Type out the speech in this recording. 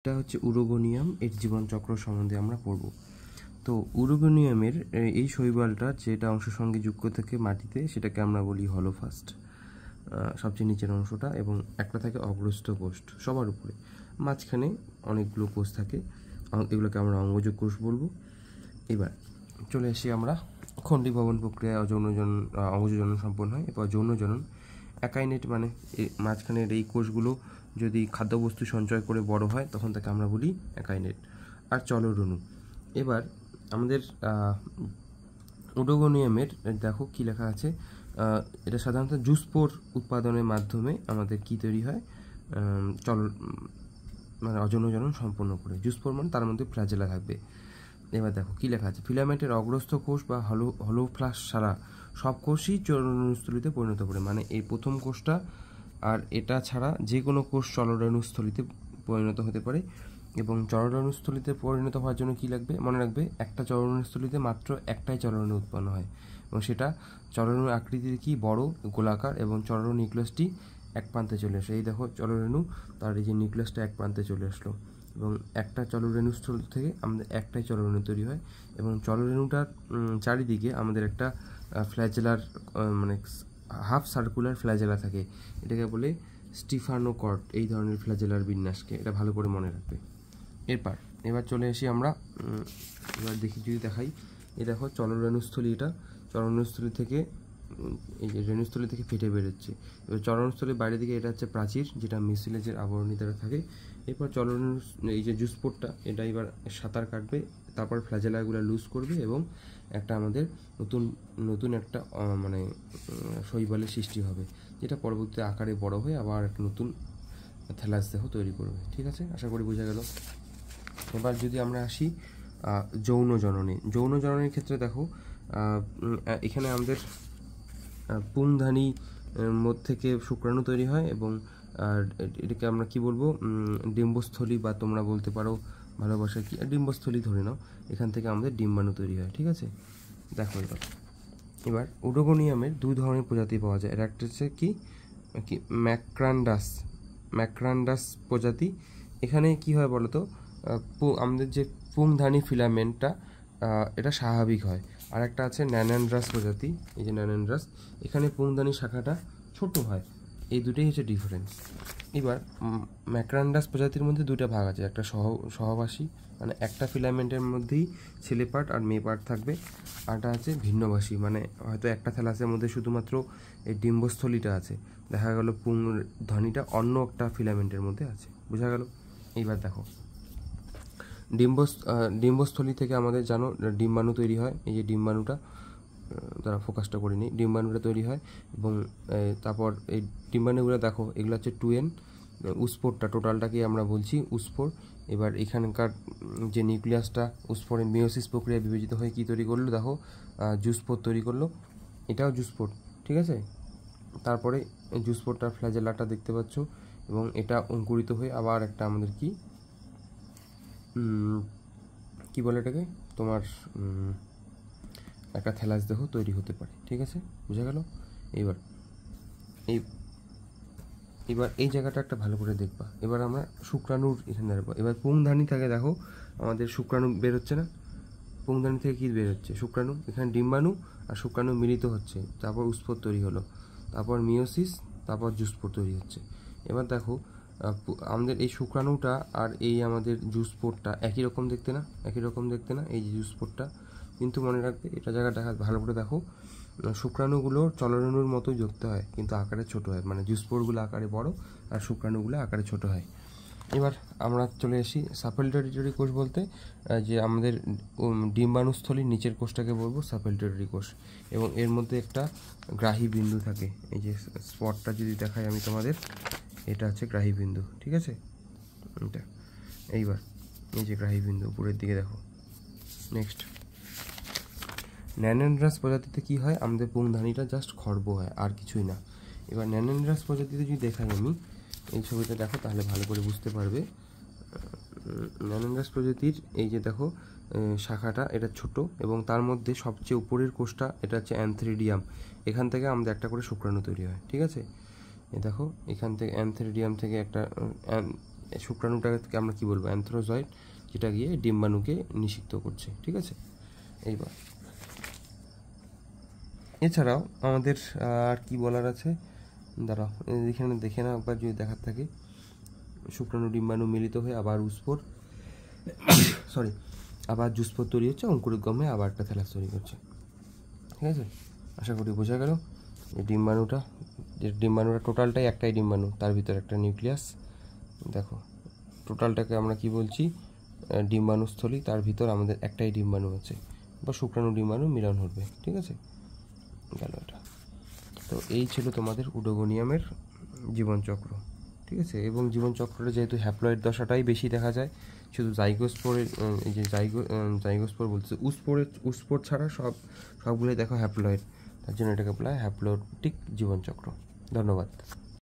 এটা হচ্ছে উরোগোনিয়াম, এর জীবনচক্র সম্বন্ধে আমরা পড়ব। তো উরোগোনিয়ামের এই শৈবালটা যেটা অংশের সঙ্গে যুক্ত থাকে মাটিতে, সেটাকে আমরা বলি হলোফাস্ট, সবচেয়ে নিচের অংশটা, এবং একটা থাকে অগ্রস্থ কোষ সবার উপরে, মাঝখানে অনেকগুলো কোষ থাকে, এগুলোকে আমরা অঙ্গজ কোষ বলবো। এবার চলে আসি আমরা খণ্ডিভবন প্রক্রিয়া অঙ্গজ জনন সম্পন্ন হয়। এরপর যৌন জনন। অ্যাকাইনেট মানে মাঝখানের এই কোষগুলো যদি খাদ্যবস্তু সঞ্চয় করে বড় হয় তখন তাকে আমরা বলি অ্যাকাইনেট। আর চলরণু। এবার আমাদের উরোগোনিয়ামের দেখো কি লেখা আছে, এটা সাধারণত জুস্পোর উৎপাদনের মাধ্যমে আমাদের কি তৈরি হয়, মানে অযৌন জনন সম্পন্ন করে। জুস্পোর মানে তার মধ্যে ফ্ল্যাজেলা থাকবে। এবার দেখো কি লেখা আছে, ফিলামেন্টের অগ্রস্থ কোষ বা হলোফ্লাস ছাড়া সব কোষই চলরণস্থলিতে পরিণত করে। মানে এই প্রথম কোষটা আর এটা ছাড়া যে কোনো কোষ চলরণস্থলিতে পরিণত হতে পারে। এবং চলরণস্থলিতে পরিণত হওয়ার জন্য কি লাগবে, মনে রাখবে একটা চলরণস্থলিতে মাত্র একটাই চলরণু উৎপন্ন হয়, এবং সেটা চলরণুর আকৃতির কি বড়, গোলাকার, এবং চলরণু নিউক্লিয়াসটি এক প্রান্তে চলে আসে। এই দেখো চলরেণু, তার এই যে নিউক্লিয়াসটা এক প্রান্তে চলে আসলো, এবং একটা চলরেণুস্থল থেকে আমাদের একটাই চলরেণু তৈরি হয়। এবং চলরেণুটার চারিদিকে আমাদের একটা ফ্ল্যাজেলার মানে হাফ সার্কুলার ফ্ল্যাজেলা থাকে, এটাকে বলে স্টিফানোকর্ড। এই ধরনের ফ্ল্যাজেলার বিন্যাসকে এটা ভালো করে মনে রাখবে। এবার চলে আসি আমরা, এবার যদি দেখাই, এই দেখো চলরেণুস্থলী, এটা চলরেণুস্থলী থেকে এই যে রেণুস্থলী থেকে ফেটে বেরোচ্ছে। এবার চলনস্থলীর বাইরের দিকে এটা হচ্ছে প্রাচীর, যেটা মিউসিলেজের আবরণী দ্বারা থাকে। এরপর এই যে জুস্পোরটা, এটা এবার সাঁতার কাটবে, তারপর ফ্ল্যাজেলাগুলো লুজ করবে, এবং একটা আমাদের নতুন একটা মানে শৈবালের সৃষ্টি হবে, যেটা পরবর্তী আকারে বড় হয়ে আবার একটা নতুন থ্যালাস দেহ তৈরি করবে। ঠিক আছে, আশা করি বোঝা গেল। এবার যদি আমরা আসি যৌন জননের ক্ষেত্রে দেখো, এখানে আমাদের পুংধানী মধ্যে থেকে শুক্রাণু তৈরি হয়, এবং এটাকে আমরা কি বলবো, ডিম্বস্থলী, বা তোমরা বলতে পারো ভালোবাসা কি ডিম্বস্থলী ধরে নাও। এখান থেকে আমাদের ডিম্বাণু তৈরি হয়। ঠিক আছে, দেখো এবার উরোগোনিয়ামের দুই ধরনের প্রজাতি পাওয়া যায়। এর একটা হচ্ছে কি ম্যাক্রান্ডাস প্রজাতি। এখানে কি হয় বলতো, আমাদের যে পুংধানী ফিলামেন্টটা এটা স্বাভাবিক হয়। আর একটা আছে ন্যানান্ড্রাস প্রজাতি, এই যে ন্যানান্ড্রাস, এখানে পুংধানী শাখাটা ছোট হয়। এই দুটোই হচ্ছে ডিফারেন্স। এবার ম্যাক্রান্ডাস প্রজাতির মধ্যে দুটো ভাগ আছে, একটা সহবাসী, মানে একটা ফিলামেন্টের মধ্যেই ছেলে পার্ট আর মেয়ে পার্ট থাকবে, আরটা আছে ভিন্নবাসী, মানে হয়তো একটা থ্যালাসের মধ্যে শুধুমাত্র এই ডিম্বস্থলীটা আছে, দেখা গেল পুংধানীটা অন্য একটা ফিলামেন্টের মধ্যে আছে। বোঝা গেল? এইবার দেখো ডিম্বস্থলী থেকে আমাদের জানো ডিম্বাণু তৈরি হয়। এই যে ডিম্বাণুটা, তারা ফোকাসটা করে নিই, ডিম্বাণুটা তৈরি হয়, এবং তারপর এই ডিম্বাণুগুলো দেখো, এগুলো হচ্ছে 2N। উস্পোরটা টোটালটাকে আমরা বলছি উস্পোর। এবার এখানকার যে নিউক্লিয়াসটা উস্পোরের মিওসিস প্রক্রিয়া বিভাজিত হয়ে কী তৈরি করলো, দেখো জুস্পোর তৈরি করলো, এটাও জুস্পোর। ঠিক আছে, তারপরে এই জুস্পোরটার ফ্ল্যাজেলাটা দেখতে পাচ্ছ, এবং এটা অঙ্কুরিত হয়ে আবার একটা আমাদের কি বলে এটাকে, তোমার একটা থ্যালাস দেহ তৈরি হতে পারে। ঠিক আছে, বোঝা গেল? এবার এই জায়গাটা একটা ভালো করে দেখবা। এবার আমরা শুক্রাণুর এখানে দাঁড়াবো। এবার পুংধানী থেকে দেখো আমাদের শুক্রাণু বেরোচ্ছে না, পুংধানী থেকে কী বেরোচ্ছে, শুক্রাণু। এখানে ডিম্বাণু আর শুক্রাণু মিলিত হচ্ছে, তারপর উস্পোর তৈরি হলো, তারপর মিওসিস, তারপর জুস্পোর তৈরি হচ্ছে। এবার দেখো আমাদের এই শুক্রাণুটা আর এই আমাদের জুস্পোরটা একই রকম দেখতে না, এই যে জুস্পোরটা, কিন্তু মনে রাখবে এটা জায়গা দেখা ভালো করে দেখো, শুক্রাণুগুলো চলরেণুর মতোই দেখতে হয়, কিন্তু আকারে ছোট হয়, মানে জুস্পোরগুলো আকারে বড় আর শুক্রাণুগুলো আকারে ছোট হয়। এবার আমরা চলে আসি সাপেলটেটরি কোষ বলতে, যে আমাদের ডিম্বাণুস্থলীর নিচের কোষটাকে বলবো সাপেলটেটরি কোষ, এবং এর মধ্যে একটা গ্রাহী বিন্দু থাকে। এই যে স্পটটা যদি দেখাই আমি তোমাদের, এটা হচ্ছে গ্রাহী বিন্দু। ঠিক আছে, এটা এইবার এই যে গ্রাহী বিন্দু উপরের দিকে দেখো। নেক্সট, ন্যানান্ড্রাস প্রজাতিতে কি হয়, আমাদের পুংধানীটা জাস্ট খর্ব হয়, আর কিছুই না। এবার ন্যানান্ড্রাস প্রজাতিতে যদি দেখাই আমি এই ছবিটা দেখো, তাহলে ভালো করে বুঝতে পারবে। ন্যানান্ড্রাস প্রজাতির এই যে দেখো শাখাটা, এটা ছোট, এবং তার মধ্যে সবচেয়ে উপরের কোষটা এটা হচ্ছে অ্যান্থ্রিডিয়াম। এখান থেকে আমাদের একটা করে শুক্রাণু তৈরি হয়। ঠিক আছে, এই দেখো এখান থেকে অ্যান্থ্রিডিয়াম থেকে একটা শুক্রাণুটাকে আমরা কি বলবো, অ্যানথ্রোজয়েড, যেটা গিয়ে ডিম্বাণুকে নিষিক্ত করছে। ঠিক আছে, এইবার এছাড়াও আমাদের আর কি বলার আছে, দাঁড়াও এখানে দেখে নাও একবার, যদি দেখার থাকে। শুক্রাণু ডিম্বাণু মিলিত হয়ে আবার আবার জুস্পোর তৈরি হচ্ছে, অঙ্কুরোদ্গম হয়ে আবার একটা থ্যালাস তৈরি করছে। ঠিক আছে, আশা করি বোঝা গেল। এই ডিম্বাণুটা টোটালটাই একটাই ডিম্বাণু, তার ভিতরে একটা নিউক্লিয়াস। দেখো টোটালটাকে আমরা কি বলছি, ডিম্বাণুস্থলী, তার ভিতর আমাদের একটাই ডিম্বাণু আছে, বা শুক্রাণু ডিম্বাণু মিলন হবে। ঠিক আছে, গেল এটা। তো এই ছিল তোমাদের উডোগোনিয়ামের জীবনচক্র। ঠিক আছে, এবং জীবনচক্রটা যেহেতু হ্যাপ্লয়েড দশাটাই বেশি দেখা যায়, শুধু জাইগোস্পোরের এই যে জাইগোস্পোর বলছে, উস্পোর ছাড়া সবগুলোই দেখো হ্যাপ্লয়েড, তার জন্য এটাকে বলা হয় হ্যাপ্লয়েডিক জীবনচক্র। ধন্যবাদ।